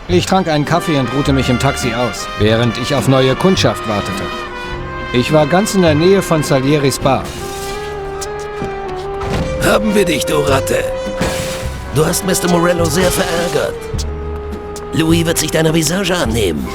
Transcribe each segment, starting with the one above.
Ich trank einen Kaffee und ruhte mich im Taxi aus, während ich auf neue Kundschaft wartete. Ich war ganz in der Nähe von Salieris Bar. Haben wir dich, du Ratte. Du hast Mr. Morello sehr verärgert. Louis wird sich deiner Visage annehmen.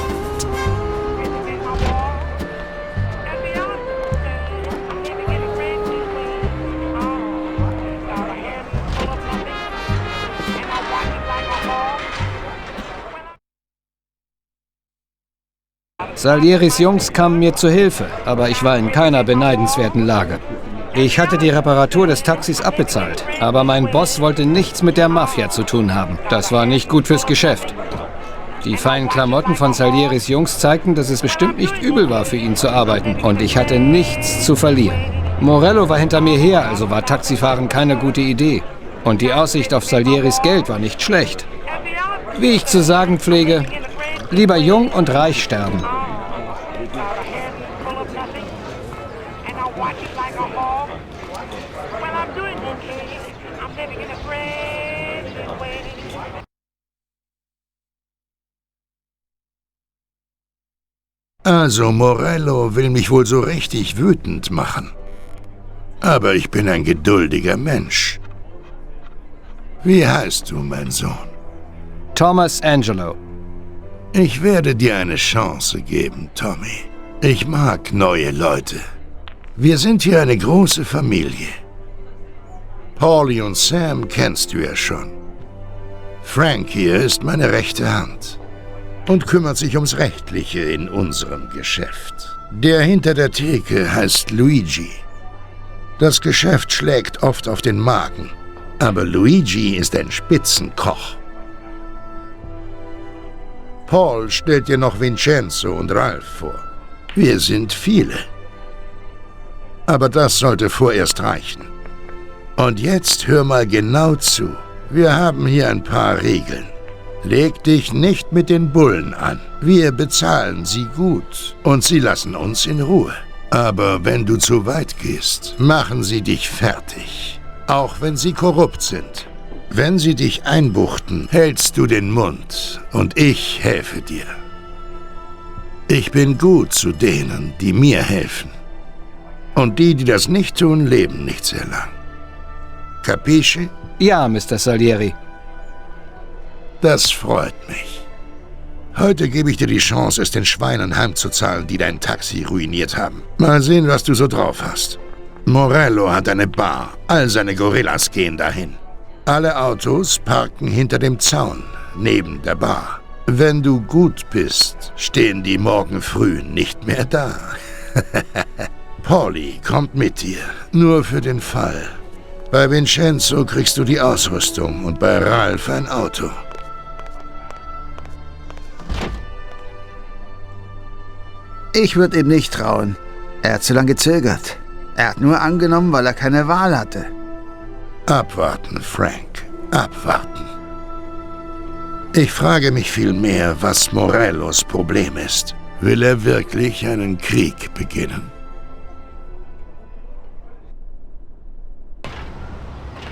Salieris Jungs kamen mir zu Hilfe, aber ich war in keiner beneidenswerten Lage. Ich hatte die Reparatur des Taxis abbezahlt, aber mein Boss wollte nichts mit der Mafia zu tun haben. Das war nicht gut fürs Geschäft. Die feinen Klamotten von Salieris Jungs zeigten, dass es bestimmt nicht übel war, für ihn zu arbeiten. Und ich hatte nichts zu verlieren. Morello war hinter mir her, also war Taxifahren keine gute Idee. Und die Aussicht auf Salieris Geld war nicht schlecht. Wie ich zu sagen pflege, lieber jung und reich sterben. Also Morello will mich wohl so richtig wütend machen. Aber ich bin ein geduldiger Mensch. Wie heißt du, mein Sohn? Thomas Angelo. Ich werde dir eine Chance geben, Tommy. Ich mag neue Leute. Wir sind hier eine große Familie. Paulie und Sam kennst du ja schon. Frank hier ist meine rechte Hand und kümmert sich ums Rechtliche in unserem Geschäft. Der hinter der Theke heißt Luigi. Das Geschäft schlägt oft auf den Magen, aber Luigi ist ein Spitzenkoch. Paul stellt dir noch Vincenzo und Ralph vor. Wir sind viele. Aber das sollte vorerst reichen. Und jetzt hör mal genau zu. Wir haben hier ein paar Regeln. Leg dich nicht mit den Bullen an. Wir bezahlen sie gut und sie lassen uns in Ruhe. Aber wenn du zu weit gehst, machen sie dich fertig. Auch wenn sie korrupt sind. Wenn sie dich einbuchten, hältst du den Mund und ich helfe dir. Ich bin gut zu denen, die mir helfen. Und die das nicht tun, leben nicht sehr lang. Capisce? Ja, Mr. Salieri. Das freut mich. Heute gebe ich dir die Chance, es den Schweinen heimzuzahlen, die dein Taxi ruiniert haben. Mal sehen, was du so drauf hast. Morello hat eine Bar. All seine Gorillas gehen dahin. Alle Autos parken hinter dem Zaun, neben der Bar. Wenn du gut bist, stehen die morgen früh nicht mehr da. Paulie kommt mit dir, nur für den Fall. Bei Vincenzo kriegst du die Ausrüstung und bei Ralph ein Auto. Ich würde ihm nicht trauen. Er hat zu lange gezögert. Er hat nur angenommen, weil er keine Wahl hatte. Abwarten, Frank. Abwarten. Ich frage mich vielmehr, was Morellos Problem ist. Will er wirklich einen Krieg beginnen?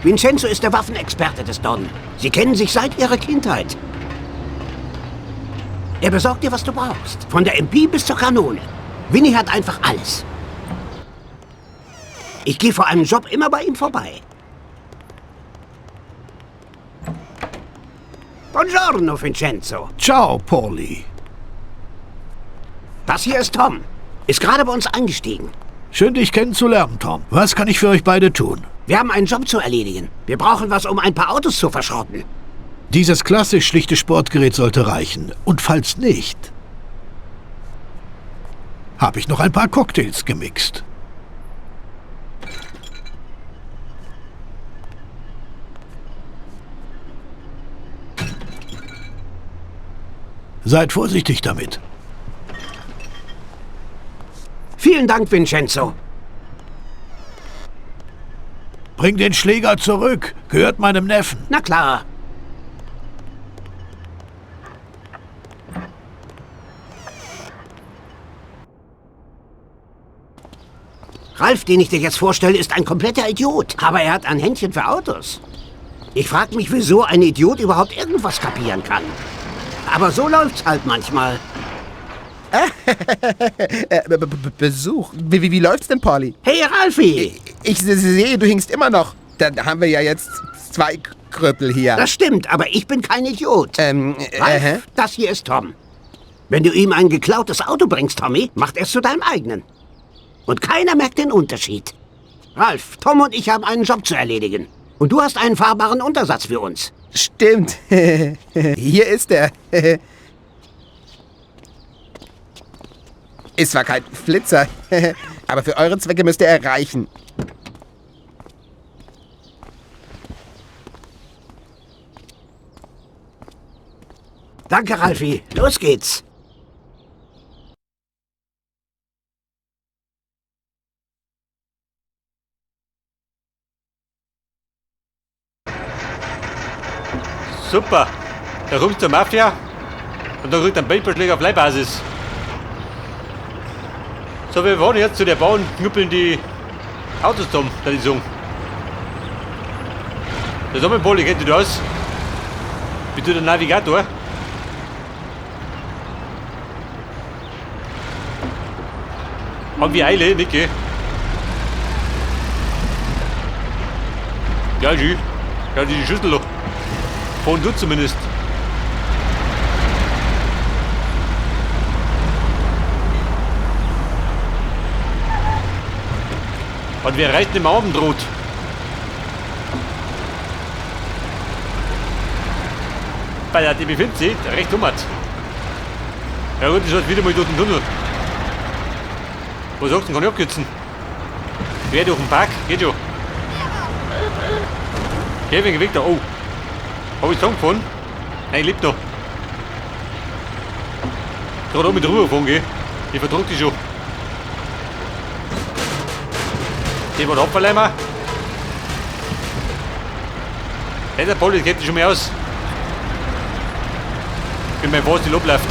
Vincenzo ist der Waffenexperte des Don. Sie kennen sich seit ihrer Kindheit. Er besorgt dir, was du brauchst. Von der MP bis zur Kanone. Vinny hat einfach alles. Ich gehe vor einem Job immer bei ihm vorbei. Buongiorno, Vincenzo. Ciao, Paulie. Das hier ist Tom. Ist gerade bei uns eingestiegen. Schön, dich kennenzulernen, Tom. Was kann ich für euch beide tun? Wir haben einen Job zu erledigen. Wir brauchen was, um ein paar Autos zu verschrotten. Dieses klassisch schlichte Sportgerät sollte reichen. Und falls nicht, habe ich noch ein paar Cocktails gemixt. Seid vorsichtig damit. Vielen Dank, Vincenzo. Bring den Schläger zurück. Gehört meinem Neffen. Na klar. Ralph, den ich dir jetzt vorstelle, ist ein kompletter Idiot. Aber er hat ein Händchen für Autos. Ich frage mich, wieso ein Idiot überhaupt irgendwas kapieren kann. aber so läuft's halt manchmal. Besuch. Wie läuft's denn, Pauli? Hey, Ralfi! Ich sehe, du hinkst immer noch. Dann haben wir ja jetzt 2 Krüppel hier. Das stimmt, aber ich bin kein Idiot. Ralf, das hier ist Tom. Wenn du ihm ein geklautes Auto bringst, Tommy, macht er es zu deinem eigenen. Und keiner merkt den Unterschied. Ralf, Tom und ich haben einen Job zu erledigen. Und du hast einen fahrbaren Untersatz für uns. Stimmt. Hier ist er. Ist zwar kein Flitzer, aber für eure Zwecke müsst ihr erreichen. Danke, Ralfi. Los geht's. Super. Da kommst zur Mafia und dann kriegt ein Baseballschläger auf Leihbasis. So, wir fahren jetzt zu der Bahn, knüppeln die Autos zusammen, da die sagen. Da sag mal, Poli, kennt ihr das? Bist du der Navigator? Haben wir Eile, Niki? Ja, schön. Ja, die Schüssel noch. Fahren du zumindest. Und wir reiten im Abendrot. Bei der DB 50, recht dummert. Ja gut, das hat wieder mal durch den Tunnel. Was sagst du, kann ich abkürzen? Quer durch den Park, geht schon. Geh wegen weg da. Oh. Hab ich zusammengefahren? Nein, ich lebe noch. Gerade auch mit rüber fahren, gell? Ich verdrück dich schon. Den war der Abfalleimer. Hey, der Poli, das kennt sich schon mal aus. Ich bin mein Boss, die abläuft.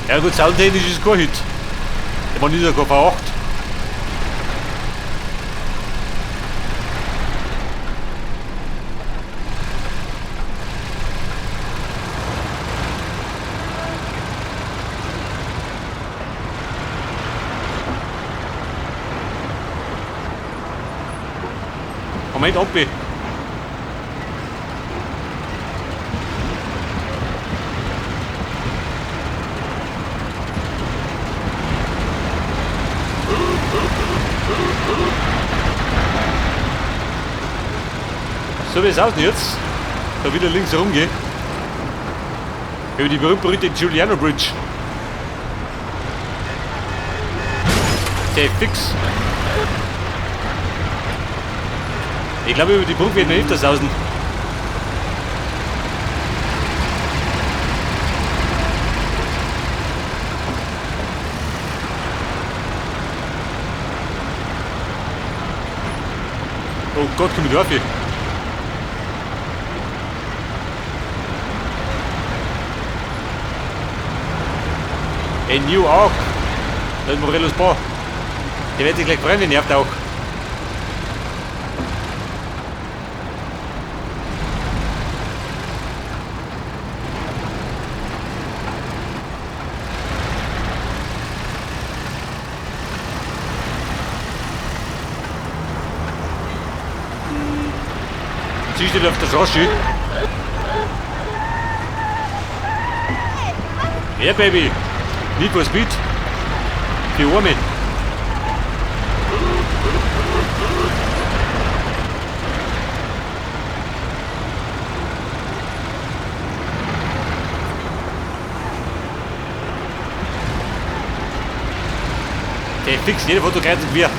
Ja gut, soundtechnisch ist es kein Hit. Der war nicht sogar V8. Moment, Oppi. So wie es aussieht jetzt, da wieder links herumgehen. Über die berühmt-berühmte Giuliano Bridge. Der fix. Ich glaube, über die Brücke werden wir öfters außen. Oh Gott, komm ich da rauf hier. In New York. Da ist Morellos Bar. Der wird sich gleich freuen, wenn er auftaucht. Sie steht auf der Straße. Ja, Baby. Need for Speed. Für Arme. Der fix, jeder Foto kreuz und quer.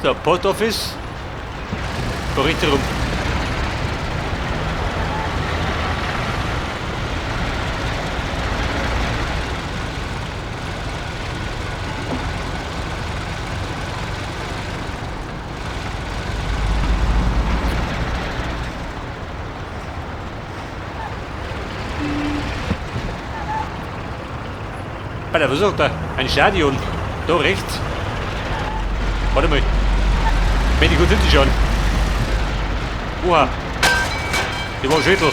So, Post Office. Go richtig rum. Alter, was sagt er? Ein Stadion. Da rechts. Warte mal. Wenn die gut sind, die schon. Oha. Die war Schädel.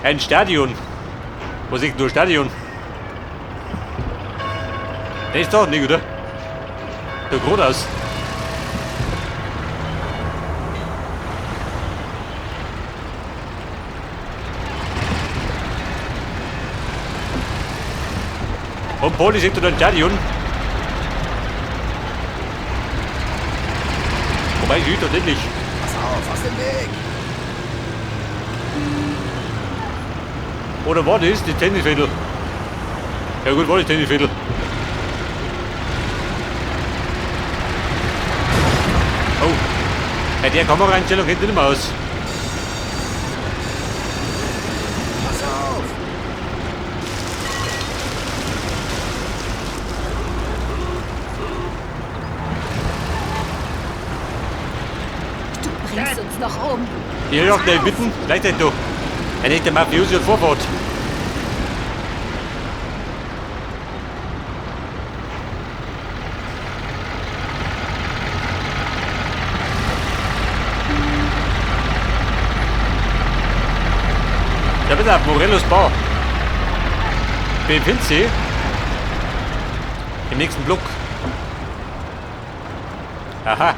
Ein Stadion. Was ist nur Stadion? Der ist doch nicht, oder? Der gerade aus. Und Poli sieht da ein Stadion. Wobei, ich doch nicht. Pass auf, aus dem Weg. Oder war das die Tennisfädel? Ja gut, war die Tennisfädel. Oh. Bei der Kameraeinstellung geht nicht mehr aus. Pass auf. Du bringst uns noch um. Hier noch schnell bitten, gleichzeitig doch. Ein echter Mafiosi und Vorfahrt. Ja bitte, Morellos Bar. Befindet sie im nächsten Block. Aha.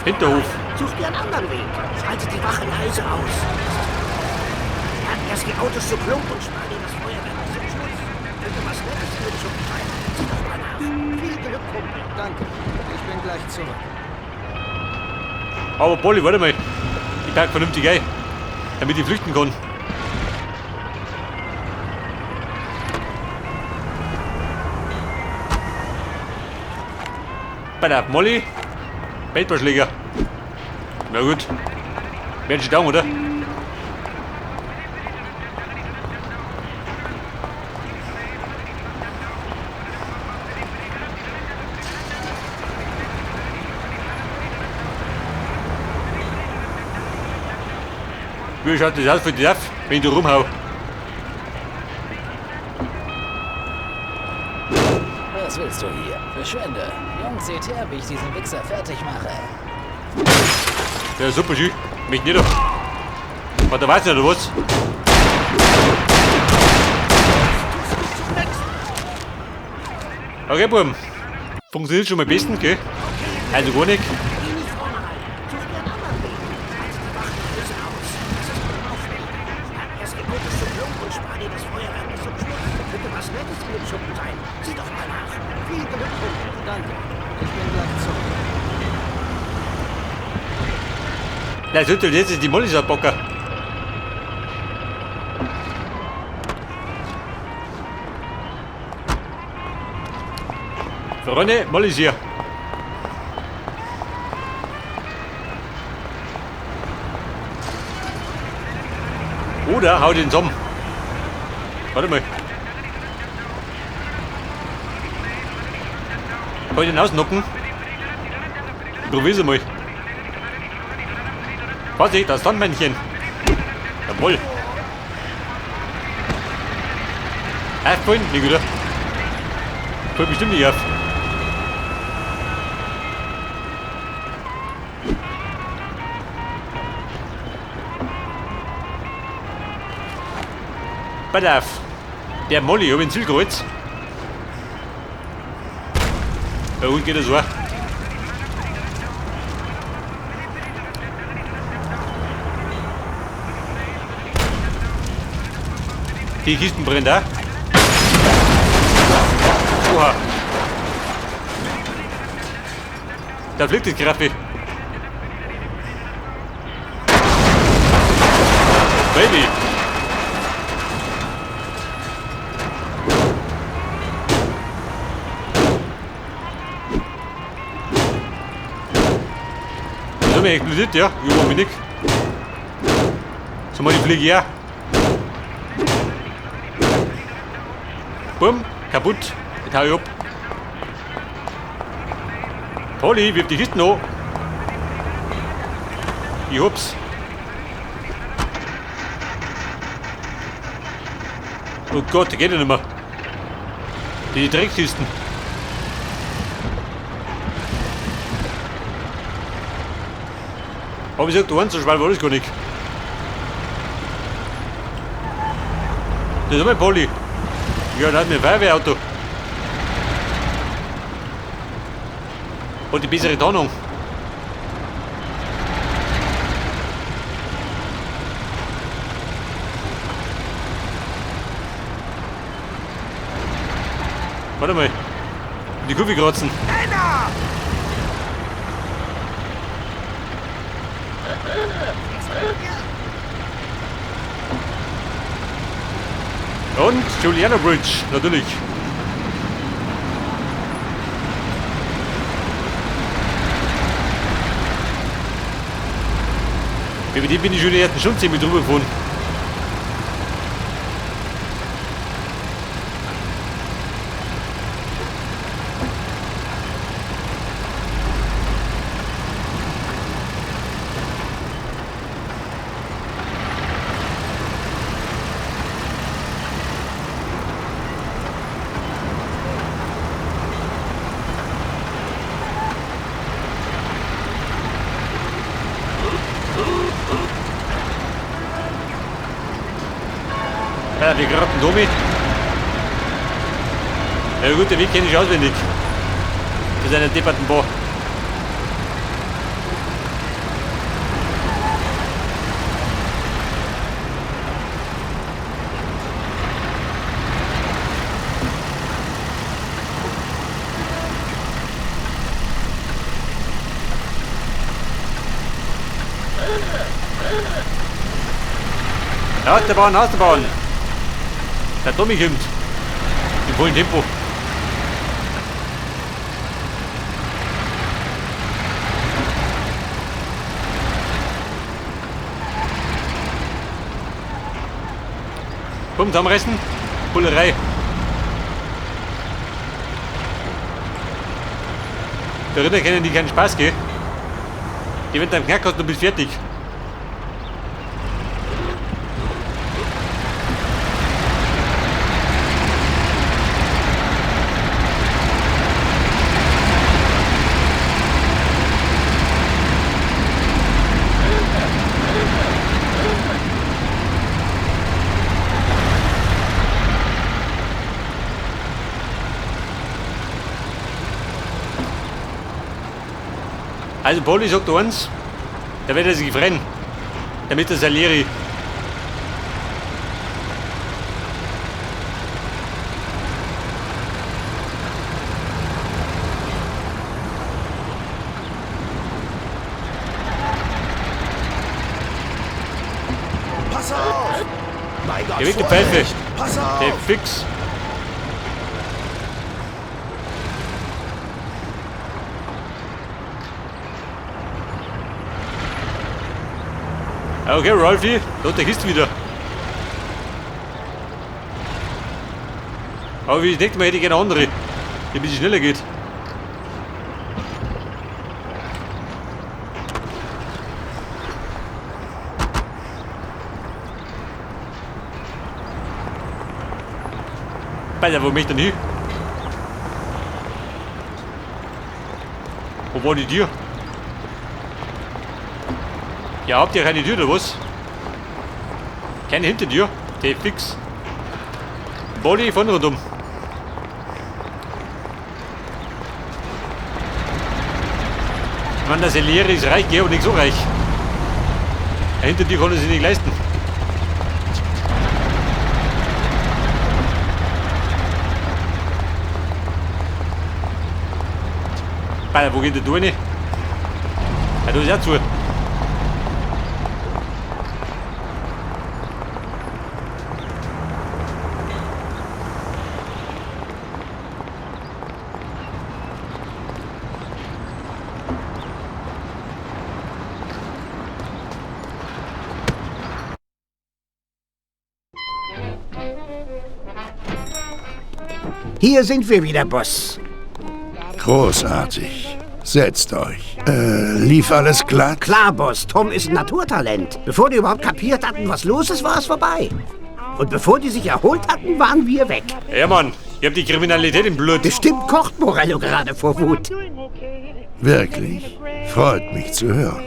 Hinterhof. Such dir einen anderen Weg. Schaltet die Wache leise aus. Erst die Autos zu plump und spar dir das Feuerwerk zum Schluss. Könnte was Nettes für dich umtreiben. Sieh doch mal nach. Viel Glück, Kumpel. Danke. Ich bin gleich zurück. Aber Polly, warte mal. Ich pack vernünftig ein, damit ich flüchten kann. Bei der Molly. Baseballschläger. Na gut. Werden Sie down, oder? Wie schaut das aus für die Duff, wenn ich da rumhau? Was willst du hier? Verschwinde. Jungs, seht her, wie ich diesen Wichser fertig mache. Ja, super, schön. Mich nicht auf. Hat der weiß nicht, oder was? Okay, Buben. Funktioniert schon mal bestens, gell? Also gar nicht. Erst die Autos zu plump und spar dir das Feuerwerk bis zum Schluss. Könnte was Nettes für den Schuppen sein. Sieh doch mal nach. Viel Glück, Kumpel. Danke. Ich bin gleich zurück. Na, sollte jetzt ist die Molly so Bocker. Freunde, Molly ist hier. Oder hau den Somm. Warte mal. Kann ich den ausnocken? Probier's mal. Vorsicht, das Sonnenmännchen. Jawohl. Aufgefallen? Nicht wieder. Fällt bestimmt nicht auf. Pass auf. Der Molly, hab ich ein Ziel geholt. Bei uns geht das so. Die Kisten brennen da. Oha. Da fliegt das Graffi. Baby. Das hat mich explodiert, ja. Ich war mich nicht. So mal die Fliege her. Bumm, kaputt. Jetzt hau ich ab. Polly, wirf die Kisten an. Ich hab's. Oh Gott, der geht ja nicht mehr. Die Dreckkisten. Aber ich sag, du so schwer war das gar nicht. Das ist mein Polly. Ja, dann hat mir ein Feuerwehrauto. Und die bessere Tarnung. Warte mal. In die Kurve kratzen. Und Juliana Bridge, natürlich. Über die bin ich schon die ersten Stunden mit drüber gefahren. Ja, wir geraten damit. Ja gut, den Weg kenne ich auswendig. Für seine depperten Bau. Ausbauen, ausbauen! Der Tommy kommt. Im vollen Tempo. Kommt am Resten. Bullerei. Der Ritter kennen die keinen Spaß, gell? Die werden dann knack, hast du bist fertig. Also Poli sagt eins, da wird er sich frennen, damit er Salieri. Pass auf! Mein Gott, Der wird die Pfeife. Pass auf! Der fix. Okay, Rolfi, da hat der Kiste wieder. Aber wie ich denke mal, hätte ich gerne andere, die ein bisschen schneller geht. Alter, wo möchte ich denn hin? Wo war die Tür? Ja, habt ihr keine Tür oder was? Keine Hintertür? Die fix. Body von rundum. Ich meine, das Leere ist reich, gell, aber nicht so reich. Eine Hintertür kann er sich nicht leisten. Alter, wo geht der Tür rein? Ja, da ist ja zu. Hier sind wir wieder, Boss. Großartig. Setzt euch. Lief alles glatt? Klar, Boss, Tom ist ein Naturtalent. Bevor die überhaupt kapiert hatten, was los ist, war es vorbei. Und bevor die sich erholt hatten, waren wir weg. Ja, Mann, ihr habt die Kriminalität im Blut. Bestimmt kocht Morello gerade vor Wut. Wirklich? Freut mich zu hören.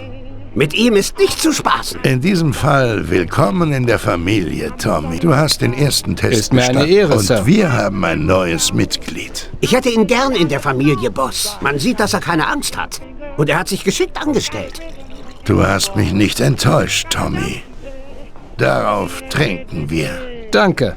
Mit ihm ist nicht zu spaßen. In diesem Fall willkommen in der Familie, Tommy. Du hast den ersten Test Ist mir eine bestanden Ehre, und Sir. wir haben ein neues Mitglied. Ich hätte ihn gern in der Familie, Boss. Man sieht, dass er keine Angst hat. Und er hat sich geschickt angestellt. Du hast mich nicht enttäuscht, Tommy. Darauf trinken wir. Danke.